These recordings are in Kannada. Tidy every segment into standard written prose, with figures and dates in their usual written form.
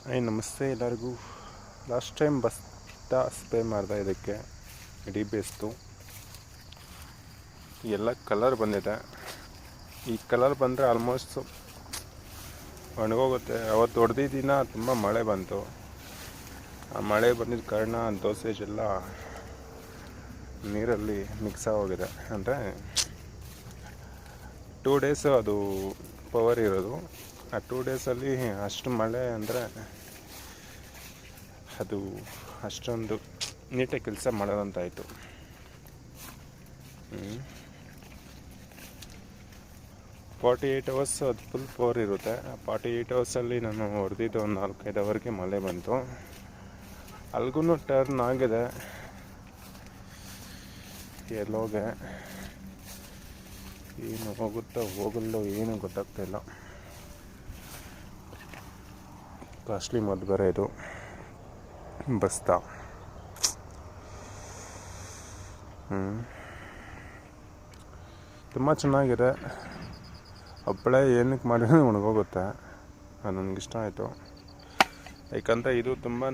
ನಮಸ್ತೆ ಎಲ್ಲರಿಗೂ. ಲಾಸ್ಟ್ ಟೈಮ್ ಬಸ್ತಾ ಸ್ಪ್ರೇ ಮಾಡಿದೆ, ಇದಕ್ಕೆ ಇಡೀ ಬೇಸ್ತು ಎಲ್ಲ ಕಲರ್ ಬಂದಿದೆ. ಈ ಕಲರ್ ಬಂದರೆ ಆಲ್ಮೋಸ್ಟ್ ಒಣಗೋಗುತ್ತೆ. ಅವತ್ತು ಹೊಡೆದಿದ್ದ ದಿನ ತುಂಬ ಮಳೆ ಬಂತು. ಆ ಮಳೆ ಬಂದಿದ್ದ ಕಾರಣ ದೋಸೇಜ್ ಎಲ್ಲ ನೀರಲ್ಲಿ ಮಿಕ್ಸ್ ಆಗೋಗಿದೆ. ಅಂದರೆ 2 ಡೇಸ್ ಅದು ಪವರ್ ಇರೋದು. ಆ 2 ಡೇಸಲ್ಲಿ ಅಷ್ಟು ಮಳೆ ಅಂದರೆ ಅದು ಅಷ್ಟೊಂದು ನೀಟಾಗಿ ಕೆಲಸ ಮಾಡೋದಂತಾಯಿತು. 48 ಅವರ್ಸ್ ಅದು ಫುಲ್ ಪವರ್ ಇರುತ್ತೆ. ಆ 48 ಅವರ್ಸಲ್ಲಿ ನಾನು ಹೊಡೆದಿದ್ದು ಒಂದು 4-5 ಅವರ್ಗೆ ಮಳೆ ಬಂತು. ಅಲ್ಗೂ ಟರ್ನ್ ಆಗಿದೆ ಎಲ್ಲೋಗೆ. ಏನು ಹೋಗುತ್ತೋ ಹೋಗಲ್ಲೋ ಏನು ಗೊತ್ತಾಗ್ತಾಯಿಲ್ಲ. ಕಾಸ್ಟ್ಲಿ ಮದ್ದು ಬೇರೆ ಇದು ಬಸ್ತಾ. ತುಂಬ ಚೆನ್ನಾಗಿದೆ. ಹಪ್ಪಳ ಏನಕ್ಕೆ ಮಾಡಿದ್ರೆ ಒಣಗೋಗುತ್ತೆ. ಅದು ನನಗಿಷ್ಟ ಆಯಿತು. ಯಾಕಂದರೆ ಇದು ತುಂಬಾ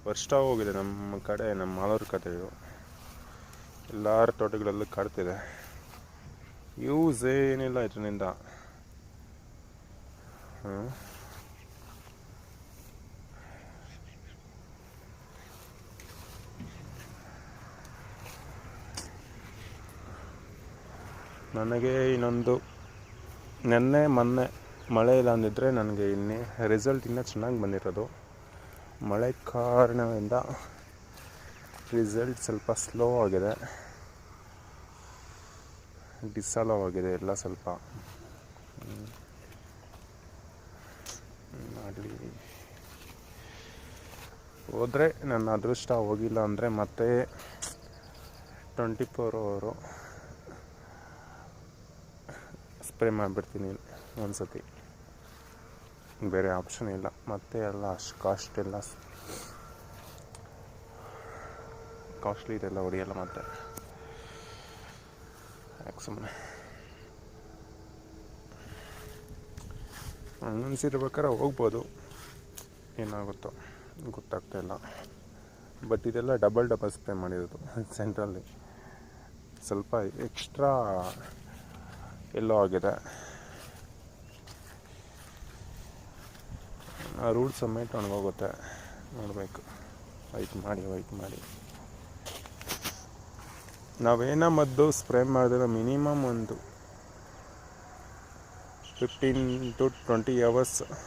ವರ್ಷ ಹೋಗಿದೆ ನಮ್ಮ ಕಡೆ, ನಮ್ಮ ಮಾಲೂರು ಕಡೆ. ಇದು ಎಲ್ಲರ ತೋಟಗಳಲ್ಲೂ ಕಾಡ್ತಿದೆ. ಯೂಸ್ ಏನಿಲ್ಲ ಇದರಿಂದ. ನನಗೆ ಇನ್ನೊಂದು ಮೊನ್ನೆ ಮಳೆ ಇಲ್ಲ ಅಂದಿದ್ದರೆ ನನಗೆ ರಿಸಲ್ಟ್ ಇನ್ನೂ ಚೆನ್ನಾಗಿ ಬಂದಿರೋದು. ಮಳೆ ಕಾರಣದಿಂದ ರಿಸಲ್ಟ್ ಸ್ವಲ್ಪ ಸ್ಲೋ ಆಗಿದೆ, ಡಿಸಾಲೋ ಆಗಿದೆ ಎಲ್ಲ ಸ್ವಲ್ಪ. ಮಾಡಲಿ ಹೋದರೆ ನನ್ನ ಅದೃಷ್ಟ. ಹೋಗಿಲ್ಲ ಅಂದರೆ ಮತ್ತೆ 24 ಅವರು ಸ್ಪ್ರೇ ಮಾಡಿಬಿಡ್ತೀನಿ ಒಂದ್ಸತಿ. ಬೇರೆ ಆಪ್ಷನ್ ಇಲ್ಲ. ಮತ್ತೆ ಎಲ್ಲ ಅಷ್ಟು ಕಾಸ್ಟ್ಲಿ ಇದೆಲ್ಲ ಹೊಡೆಯಲ್ಲ ಮತ್ತೆ. ಯಾಕೆ ಸುಮ್ಮನೆ ಅನಿಸಿರ್ಬೇಕಾದ್ರೆ ಹೋಗ್ಬೋದು, ಏನಾಗುತ್ತೋ ಗೊತ್ತಾಗ್ತಾಯಿಲ್ಲ. ಬಟ್ ಇದೆಲ್ಲ ಡಬಲ್ ಸ್ಪ್ರೇ ಮಾಡಿರೋದು ಸೆಂಟ್ರಲ್ಲಿ. ಸ್ವಲ್ಪ ಎಕ್ಸ್ಟ್ರಾ ಎಲ್ಲೋ ಆಗಿದೆ. ಆ ರೂಟ್ ಸಮೇತ ಒಣಗೋಗುತ್ತೆ. ನೋಡಬೇಕು, ವೈಟ್ ಮಾಡಿ. ನಾವೇನೋ ಮದ್ದು ಸ್ಪ್ರೇ ಮಾಡಿದ್ರೆ ಮಿನಿಮಮ್ ಒಂದು 15 to 20 ಅವರ್ಸ್